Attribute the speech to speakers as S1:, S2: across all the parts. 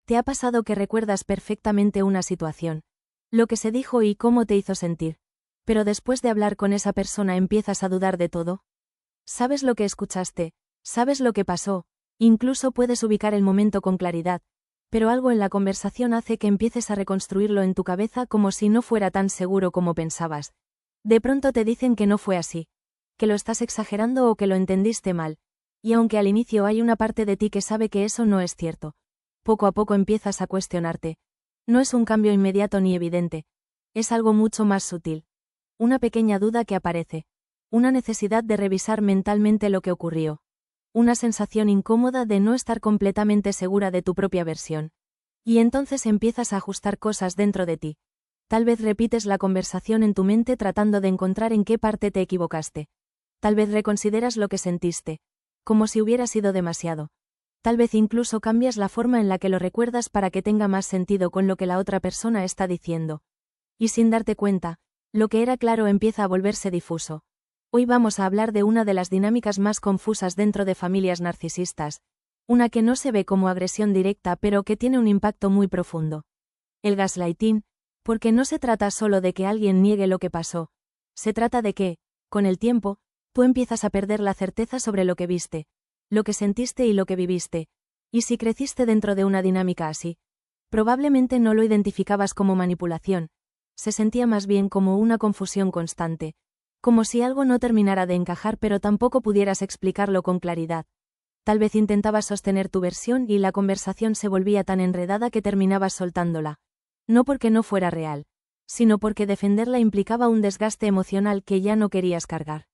S1: ¿Te ha pasado que recuerdas perfectamente una situación, lo que se dijo y cómo te hizo sentir? Pero después de hablar con esa persona empiezas a dudar de todo. Sabes lo que escuchaste, sabes lo que pasó, incluso puedes ubicar el momento con claridad, pero algo en la conversación hace que empieces a reconstruirlo en tu cabeza como si no fuera tan seguro como pensabas. De pronto te dicen que no fue así, que lo estás exagerando o que lo entendiste mal, y aunque al inicio hay una parte de ti que sabe que eso no es cierto, poco a poco empiezas a cuestionarte. No es un cambio inmediato ni evidente, es algo mucho más sutil. Una pequeña duda que aparece. Una necesidad de revisar mentalmente lo que ocurrió. Una sensación incómoda de no estar completamente segura de tu propia versión. Y entonces empiezas a ajustar cosas dentro de ti. Tal vez repites la conversación en tu mente tratando de encontrar en qué parte te equivocaste. Tal vez reconsideras lo que sentiste, como si hubiera sido demasiado. Tal vez incluso cambias la forma en la que lo recuerdas para que tenga más sentido con lo que la otra persona está diciendo. Y sin darte cuenta, lo que era claro empieza a volverse difuso. Hoy vamos a hablar de una de las dinámicas más confusas dentro de familias narcisistas, una que no se ve como agresión directa pero que tiene un impacto muy profundo. El gaslighting, porque no se trata solo de que alguien niegue lo que pasó, se trata de que, con el tiempo, tú empiezas a perder la certeza sobre lo que viste, lo que sentiste y lo que viviste, y si creciste dentro de una dinámica así, probablemente no lo identificabas como manipulación, se sentía más bien como una confusión constante, como si algo no terminara de encajar pero tampoco pudieras explicarlo con claridad. Tal vez intentabas sostener tu versión y la conversación se volvía tan enredada que terminabas soltándola. No porque no fuera real, sino porque defenderla implicaba un desgaste emocional que ya no querías cargar.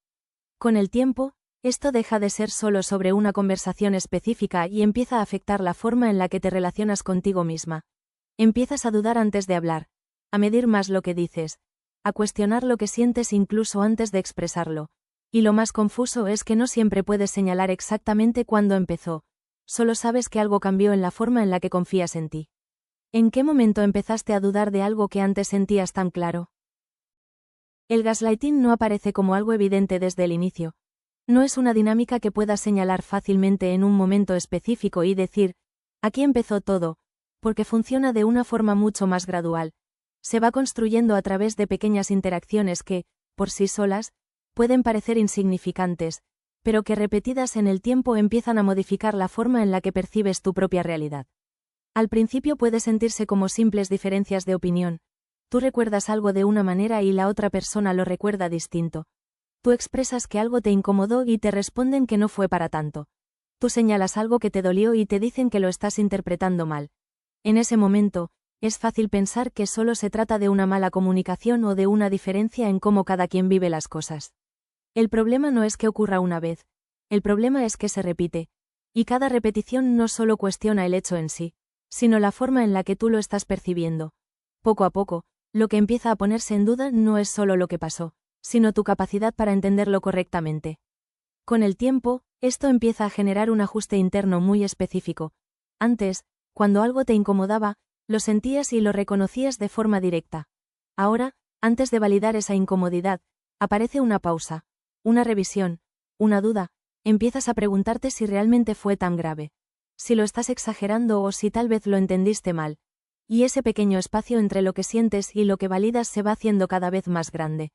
S1: Con el tiempo, esto deja de ser solo sobre una conversación específica y empieza a afectar la forma en la que te relacionas contigo misma. Empiezas a dudar antes de hablar, a medir más lo que dices, a cuestionar lo que sientes incluso antes de expresarlo. Y lo más confuso es que no siempre puedes señalar exactamente cuándo empezó, solo sabes que algo cambió en la forma en la que confías en ti. ¿En qué momento empezaste a dudar de algo que antes sentías tan claro? El gaslighting no aparece como algo evidente desde el inicio. No es una dinámica que puedas señalar fácilmente en un momento específico y decir, aquí empezó todo, porque funciona de una forma mucho más gradual. Se va construyendo a través de pequeñas interacciones que, por sí solas, pueden parecer insignificantes, pero que repetidas en el tiempo empiezan a modificar la forma en la que percibes tu propia realidad. Al principio puede sentirse como simples diferencias de opinión. Tú recuerdas algo de una manera y la otra persona lo recuerda distinto. Tú expresas que algo te incomodó y te responden que no fue para tanto. Tú señalas algo que te dolió y te dicen que lo estás interpretando mal. En ese momento, es fácil pensar que solo se trata de una mala comunicación o de una diferencia en cómo cada quien vive las cosas. El problema no es que ocurra una vez, el problema es que se repite, y cada repetición no solo cuestiona el hecho en sí, sino la forma en la que tú lo estás percibiendo. Poco a poco, lo que empieza a ponerse en duda no es solo lo que pasó, sino tu capacidad para entenderlo correctamente. Con el tiempo, esto empieza a generar un ajuste interno muy específico. Antes, cuando algo te incomodaba, lo sentías y lo reconocías de forma directa. Ahora, antes de validar esa incomodidad, aparece una pausa, una revisión, una duda, empiezas a preguntarte si realmente fue tan grave, si lo estás exagerando o si tal vez lo entendiste mal. Y ese pequeño espacio entre lo que sientes y lo que validas se va haciendo cada vez más grande.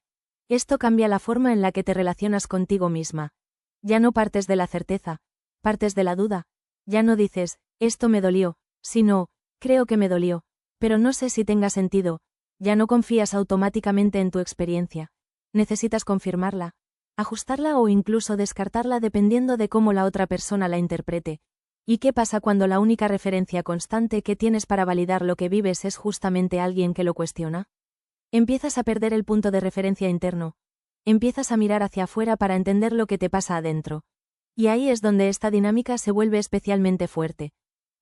S1: Esto cambia la forma en la que te relacionas contigo misma. Ya no partes de la certeza, partes de la duda. Ya no dices, esto me dolió, sino, creo que me dolió, pero no sé si tenga sentido. Ya no confías automáticamente en tu experiencia. Necesitas confirmarla, ajustarla o incluso descartarla dependiendo de cómo la otra persona la interprete. ¿Y qué pasa cuando la única referencia constante que tienes para validar lo que vives es justamente alguien que lo cuestiona? Empiezas a perder el punto de referencia interno. Empiezas a mirar hacia afuera para entender lo que te pasa adentro. Y ahí es donde esta dinámica se vuelve especialmente fuerte.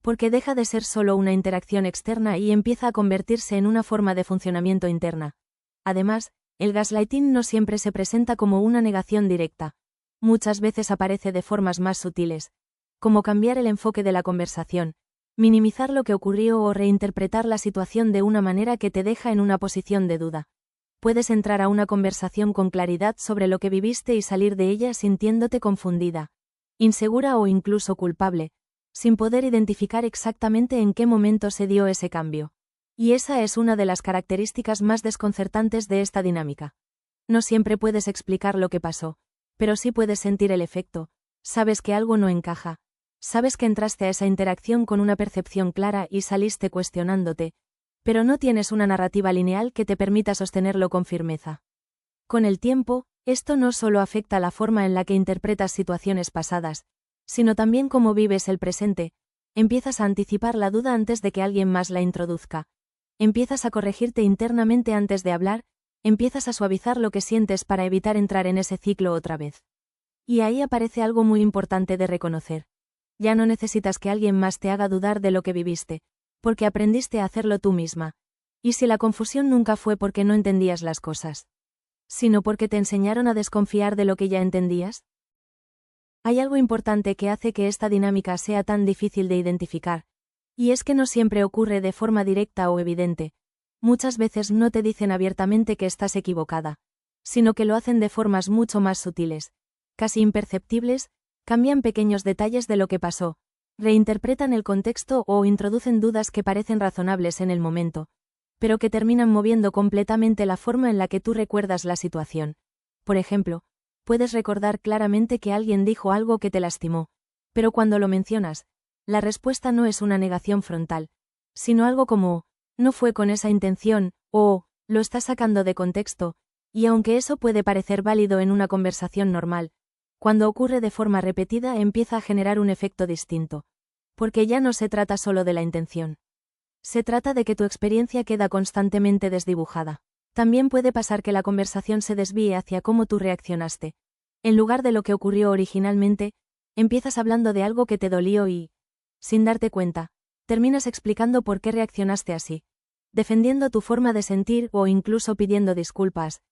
S1: Porque deja de ser solo una interacción externa y empieza a convertirse en una forma de funcionamiento interna. Además, el gaslighting no siempre se presenta como una negación directa. Muchas veces aparece de formas más sutiles, como cambiar el enfoque de la conversación, minimizar lo que ocurrió o reinterpretar la situación de una manera que te deja en una posición de duda. Puedes entrar a una conversación con claridad sobre lo que viviste y salir de ella sintiéndote confundida, insegura o incluso culpable, sin poder identificar exactamente en qué momento se dio ese cambio. Y esa es una de las características más desconcertantes de esta dinámica. No siempre puedes explicar lo que pasó, pero sí puedes sentir el efecto. Sabes que algo no encaja. Sabes que entraste a esa interacción con una percepción clara y saliste cuestionándote, pero no tienes una narrativa lineal que te permita sostenerlo con firmeza. Con el tiempo, esto no solo afecta la forma en la que interpretas situaciones pasadas, sino también cómo vives el presente. Empiezas a anticipar la duda antes de que alguien más la introduzca. Empiezas a corregirte internamente antes de hablar, empiezas a suavizar lo que sientes para evitar entrar en ese ciclo otra vez. Y ahí aparece algo muy importante de reconocer. Ya no necesitas que alguien más te haga dudar de lo que viviste, porque aprendiste a hacerlo tú misma. Y si la confusión nunca fue porque no entendías las cosas, sino porque te enseñaron a desconfiar de lo que ya entendías. Hay algo importante que hace que esta dinámica sea tan difícil de identificar, y es que no siempre ocurre de forma directa o evidente. Muchas veces no te dicen abiertamente que estás equivocada, sino que lo hacen de formas mucho más sutiles, casi imperceptibles, cambian pequeños detalles de lo que pasó, reinterpretan el contexto o introducen dudas que parecen razonables en el momento, pero que terminan moviendo completamente la forma en la que tú recuerdas la situación. Por ejemplo, puedes recordar claramente que alguien dijo algo que te lastimó, pero cuando lo mencionas, la respuesta no es una negación frontal, sino algo como, no fue con esa intención, o, lo estás sacando de contexto, y aunque eso puede parecer válido en una conversación normal, cuando ocurre de forma repetida empieza a generar un efecto distinto, porque ya no se trata solo de la intención. Se trata de que tu experiencia queda constantemente desdibujada. También puede pasar que la conversación se desvíe hacia cómo tú reaccionaste. En lugar de lo que ocurrió originalmente, empiezas hablando de algo que te dolió y, sin darte cuenta, terminas explicando por qué reaccionaste así, defendiendo tu forma de sentir o incluso pidiendo disculpas.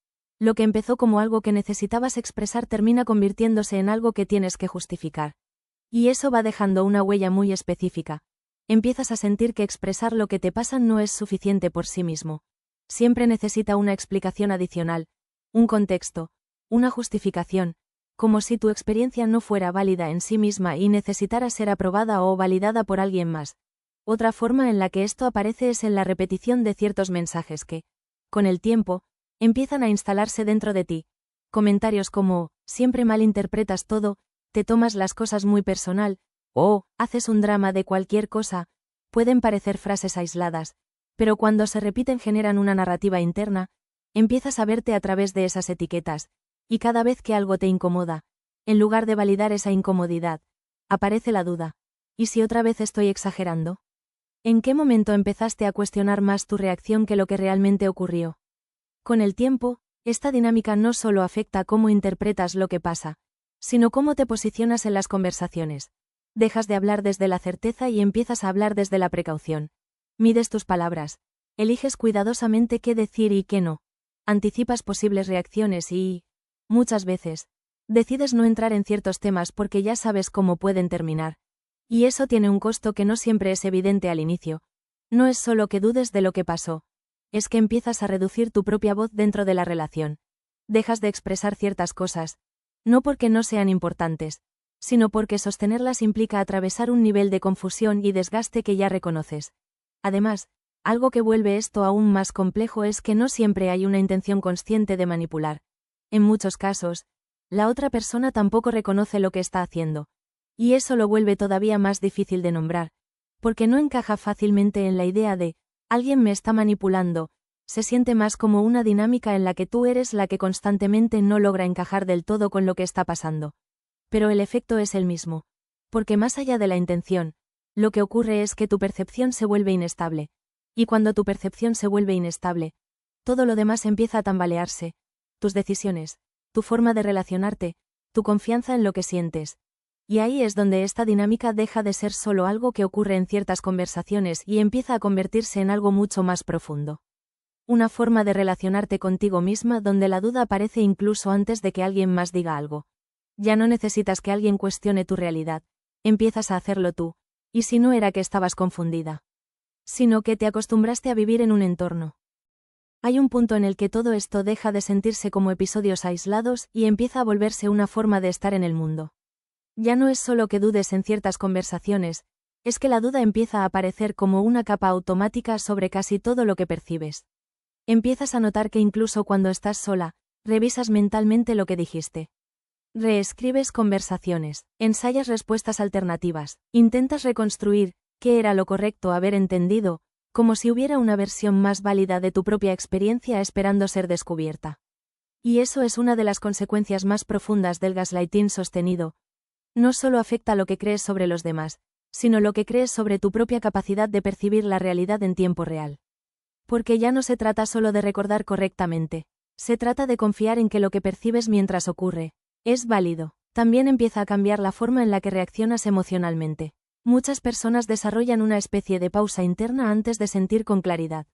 S1: Lo que empezó como algo que necesitabas expresar termina convirtiéndose en algo que tienes que justificar. Y eso va dejando una huella muy específica. Empiezas a sentir que expresar lo que te pasa no es suficiente por sí mismo. Siempre necesita una explicación adicional, un contexto, una justificación, como si tu experiencia no fuera válida en sí misma y necesitara ser aprobada o validada por alguien más. Otra forma en la que esto aparece es en la repetición de ciertos mensajes que, con el tiempo, empiezan a instalarse dentro de ti. Comentarios como, siempre malinterpretas todo, te tomas las cosas muy personal, o, haces un drama de cualquier cosa, pueden parecer frases aisladas, pero cuando se repiten generan una narrativa interna, empiezas a verte a través de esas etiquetas, y cada vez que algo te incomoda, en lugar de validar esa incomodidad, aparece la duda. ¿Y si otra vez estoy exagerando? ¿En qué momento empezaste a cuestionar más tu reacción que lo que realmente ocurrió? Con el tiempo, esta dinámica no solo afecta cómo interpretas lo que pasa, sino cómo te posicionas en las conversaciones. Dejas de hablar desde la certeza y empiezas a hablar desde la precaución. Mides tus palabras, eliges cuidadosamente qué decir y qué no, anticipas posibles reacciones y, muchas veces, decides no entrar en ciertos temas porque ya sabes cómo pueden terminar. Y eso tiene un costo que no siempre es evidente al inicio. No es solo que dudes de lo que pasó, es que empiezas a reducir tu propia voz dentro de la relación. Dejas de expresar ciertas cosas, no porque no sean importantes, sino porque sostenerlas implica atravesar un nivel de confusión y desgaste que ya reconoces. Además, algo que vuelve esto aún más complejo es que no siempre hay una intención consciente de manipular. En muchos casos, la otra persona tampoco reconoce lo que está haciendo. Y eso lo vuelve todavía más difícil de nombrar, porque no encaja fácilmente en la idea de, alguien me está manipulando, se siente más como una dinámica en la que tú eres la que constantemente no logra encajar del todo con lo que está pasando. Pero el efecto es el mismo, porque más allá de la intención, lo que ocurre es que tu percepción se vuelve inestable, y cuando tu percepción se vuelve inestable, todo lo demás empieza a tambalearse, tus decisiones, tu forma de relacionarte, tu confianza en lo que sientes. Y ahí es donde esta dinámica deja de ser solo algo que ocurre en ciertas conversaciones y empieza a convertirse en algo mucho más profundo. Una forma de relacionarte contigo misma donde la duda aparece incluso antes de que alguien más diga algo. Ya no necesitas que alguien cuestione tu realidad, empiezas a hacerlo tú, y si no era que estabas confundida, sino que te acostumbraste a vivir en un entorno. Hay un punto en el que todo esto deja de sentirse como episodios aislados y empieza a volverse una forma de estar en el mundo. Ya no es solo que dudes en ciertas conversaciones, es que la duda empieza a aparecer como una capa automática sobre casi todo lo que percibes. Empiezas a notar que incluso cuando estás sola, revisas mentalmente lo que dijiste. Reescribes conversaciones, ensayas respuestas alternativas, intentas reconstruir qué era lo correcto haber entendido, como si hubiera una versión más válida de tu propia experiencia esperando ser descubierta. Y eso es una de las consecuencias más profundas del gaslighting sostenido. No solo afecta lo que crees sobre los demás, sino lo que crees sobre tu propia capacidad de percibir la realidad en tiempo real. Porque ya no se trata solo de recordar correctamente, se trata de confiar en que lo que percibes mientras ocurre es válido. También empieza a cambiar la forma en la que reaccionas emocionalmente. Muchas personas desarrollan una especie de pausa interna antes de sentir con claridad.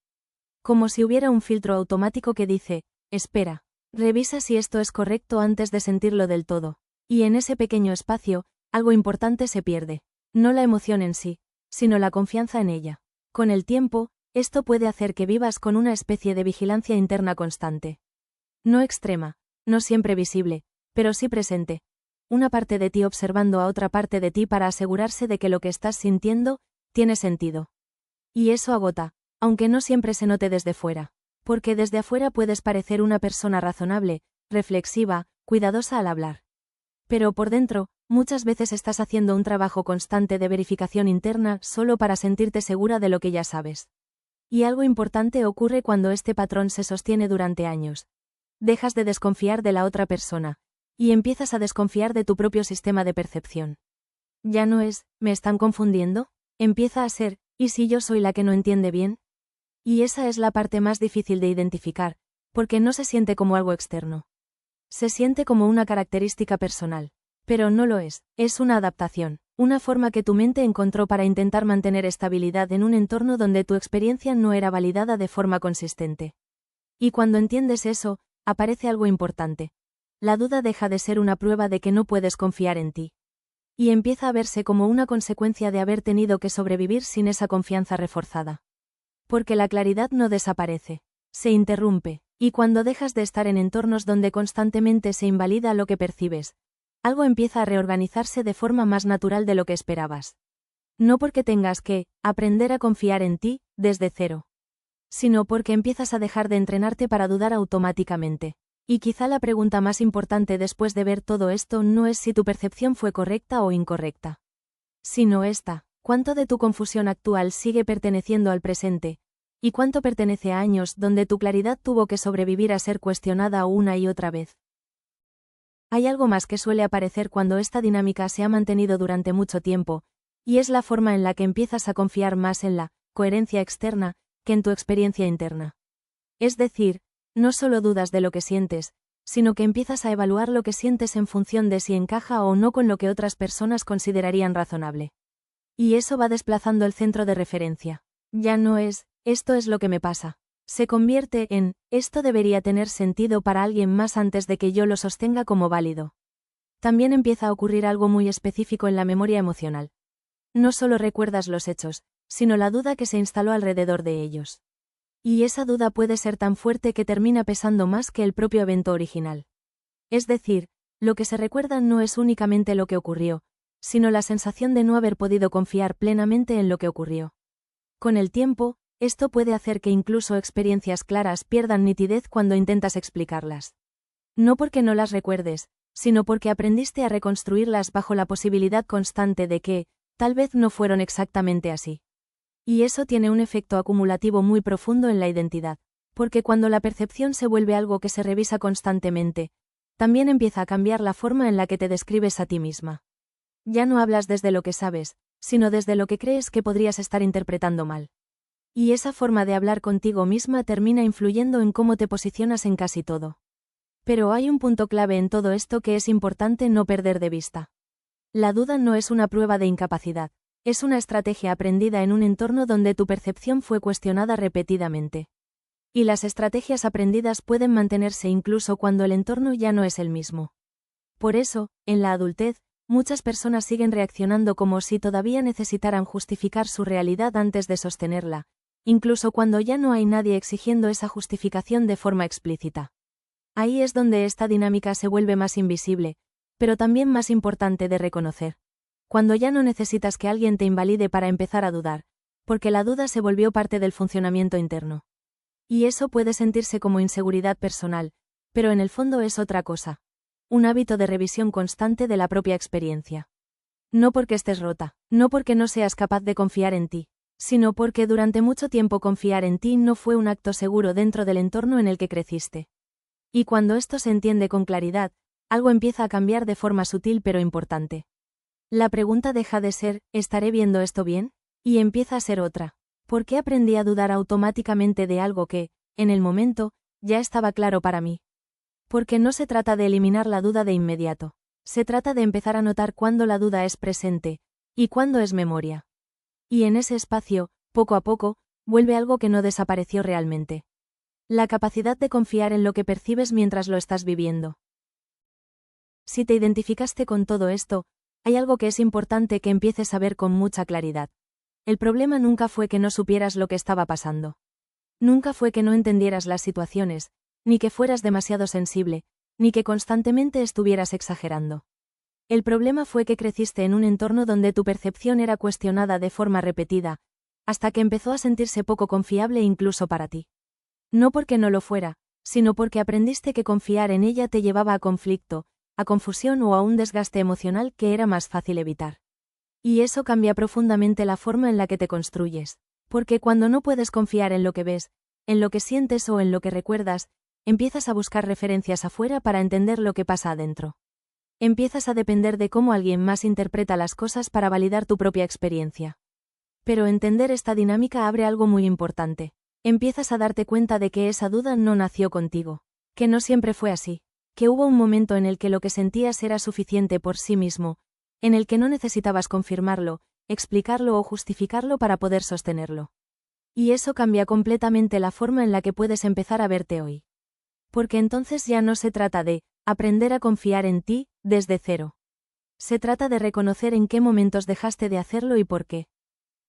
S1: Como si hubiera un filtro automático que dice, espera, revisa si esto es correcto antes de sentirlo del todo. Y en ese pequeño espacio, algo importante se pierde. No la emoción en sí, sino la confianza en ella. Con el tiempo, esto puede hacer que vivas con una especie de vigilancia interna constante. No extrema, no siempre visible, pero sí presente. Una parte de ti observando a otra parte de ti para asegurarse de que lo que estás sintiendo tiene sentido. Y eso agota, aunque no siempre se note desde fuera. Porque desde afuera puedes parecer una persona razonable, reflexiva, cuidadosa al hablar. Pero por dentro, muchas veces estás haciendo un trabajo constante de verificación interna solo para sentirte segura de lo que ya sabes. Y algo importante ocurre cuando este patrón se sostiene durante años. Dejas de desconfiar de la otra persona, y empiezas a desconfiar de tu propio sistema de percepción. Ya no es, ¿me están confundiendo? Empieza a ser, ¿y si yo soy la que no entiende bien? Y esa es la parte más difícil de identificar, porque no se siente como algo externo. Se siente como una característica personal. Pero no lo es una adaptación, una forma que tu mente encontró para intentar mantener estabilidad en un entorno donde tu experiencia no era validada de forma consistente. Y cuando entiendes eso, aparece algo importante. La duda deja de ser una prueba de que no puedes confiar en ti. Y empieza a verse como una consecuencia de haber tenido que sobrevivir sin esa confianza reforzada. Porque la claridad no desaparece, se interrumpe, y cuando dejas de estar en entornos donde constantemente se invalida lo que percibes, algo empieza a reorganizarse de forma más natural de lo que esperabas. No porque tengas que aprender a confiar en ti desde cero, sino porque empiezas a dejar de entrenarte para dudar automáticamente. Y quizá la pregunta más importante después de ver todo esto no es si tu percepción fue correcta o incorrecta, sino esta: ¿cuánto de tu confusión actual sigue perteneciendo al presente? ¿Y cuánto pertenece a años donde tu claridad tuvo que sobrevivir a ser cuestionada una y otra vez? Hay algo más que suele aparecer cuando esta dinámica se ha mantenido durante mucho tiempo, y es la forma en la que empiezas a confiar más en la coherencia externa que en tu experiencia interna. Es decir, no solo dudas de lo que sientes, sino que empiezas a evaluar lo que sientes en función de si encaja o no con lo que otras personas considerarían razonable. Y eso va desplazando el centro de referencia. Ya no es, esto es lo que me pasa. Se convierte en, esto debería tener sentido para alguien más antes de que yo lo sostenga como válido. También empieza a ocurrir algo muy específico en la memoria emocional. No solo recuerdas los hechos, sino la duda que se instaló alrededor de ellos. Y esa duda puede ser tan fuerte que termina pesando más que el propio evento original. Es decir, lo que se recuerda no es únicamente lo que ocurrió, sino la sensación de no haber podido confiar plenamente en lo que ocurrió. Con el tiempo, esto puede hacer que incluso experiencias claras pierdan nitidez cuando intentas explicarlas. No porque no las recuerdes, sino porque aprendiste a reconstruirlas bajo la posibilidad constante de que, tal vez no fueron exactamente así. Y eso tiene un efecto acumulativo muy profundo en la identidad, porque cuando la percepción se vuelve algo que se revisa constantemente, también empieza a cambiar la forma en la que te describes a ti misma. Ya no hablas desde lo que sabes, sino desde lo que crees que podrías estar interpretando mal. Y esa forma de hablar contigo misma termina influyendo en cómo te posicionas en casi todo. Pero hay un punto clave en todo esto que es importante no perder de vista. La duda no es una prueba de incapacidad. Es una estrategia aprendida en un entorno donde tu percepción fue cuestionada repetidamente. Y las estrategias aprendidas pueden mantenerse incluso cuando el entorno ya no es el mismo. Por eso, en la adultez, muchas personas siguen reaccionando como si todavía necesitaran justificar su realidad antes de sostenerla, incluso cuando ya no hay nadie exigiendo esa justificación de forma explícita. Ahí es donde esta dinámica se vuelve más invisible, pero también más importante de reconocer. Cuando ya no necesitas que alguien te invalide para empezar a dudar, porque la duda se volvió parte del funcionamiento interno. Y eso puede sentirse como inseguridad personal, pero en el fondo es otra cosa. Un hábito de revisión constante de la propia experiencia. No porque estés rota, no porque no seas capaz de confiar en ti, sino porque durante mucho tiempo confiar en ti no fue un acto seguro dentro del entorno en el que creciste. Y cuando esto se entiende con claridad, algo empieza a cambiar de forma sutil pero importante. La pregunta deja de ser, ¿estaré viendo esto bien? Y empieza a ser otra. ¿Por qué aprendí a dudar automáticamente de algo que, en el momento, ya estaba claro para mí? Porque no se trata de eliminar la duda de inmediato. Se trata de empezar a notar cuándo la duda es presente, y cuándo es memoria. Y en ese espacio, poco a poco, vuelve algo que no desapareció realmente. La capacidad de confiar en lo que percibes mientras lo estás viviendo. Si te identificaste con todo esto, hay algo que es importante que empieces a ver con mucha claridad. El problema nunca fue que no supieras lo que estaba pasando. Nunca fue que no entendieras las situaciones, ni que fueras demasiado sensible, ni que constantemente estuvieras exagerando. El problema fue que creciste en un entorno donde tu percepción era cuestionada de forma repetida, hasta que empezó a sentirse poco confiable incluso para ti. No porque no lo fuera, sino porque aprendiste que confiar en ella te llevaba a conflicto, a confusión o a un desgaste emocional que era más fácil evitar. Y eso cambia profundamente la forma en la que te construyes, porque cuando no puedes confiar en lo que ves, en lo que sientes o en lo que recuerdas, empiezas a buscar referencias afuera para entender lo que pasa adentro. Empiezas a depender de cómo alguien más interpreta las cosas para validar tu propia experiencia. Pero entender esta dinámica abre algo muy importante. Empiezas a darte cuenta de que esa duda no nació contigo, que no siempre fue así, que hubo un momento en el que lo que sentías era suficiente por sí mismo, en el que no necesitabas confirmarlo, explicarlo o justificarlo para poder sostenerlo. Y eso cambia completamente la forma en la que puedes empezar a verte hoy. Porque entonces ya no se trata de aprender a confiar en ti desde cero. Se trata de reconocer en qué momentos dejaste de hacerlo y por qué.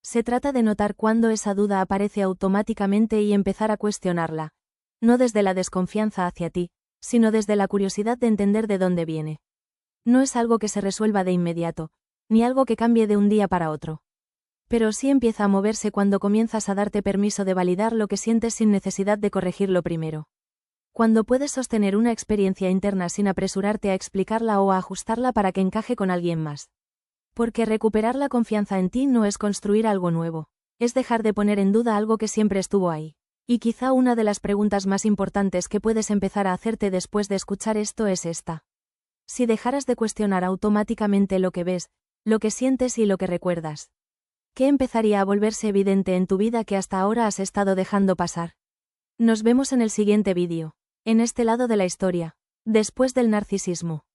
S1: Se trata de notar cuándo esa duda aparece automáticamente y empezar a cuestionarla, no desde la desconfianza hacia ti, sino desde la curiosidad de entender de dónde viene. No es algo que se resuelva de inmediato, ni algo que cambie de un día para otro. Pero sí empieza a moverse cuando comienzas a darte permiso de validar lo que sientes sin necesidad de corregirlo primero. Cuando puedes sostener una experiencia interna sin apresurarte a explicarla o a ajustarla para que encaje con alguien más. Porque recuperar la confianza en ti no es construir algo nuevo, es dejar de poner en duda algo que siempre estuvo ahí. Y quizá una de las preguntas más importantes que puedes empezar a hacerte después de escuchar esto es esta. Si dejaras de cuestionar automáticamente lo que ves, lo que sientes y lo que recuerdas, ¿qué empezaría a volverse evidente en tu vida que hasta ahora has estado dejando pasar? Nos vemos en el siguiente vídeo. En este lado de la historia. Después del narcisismo.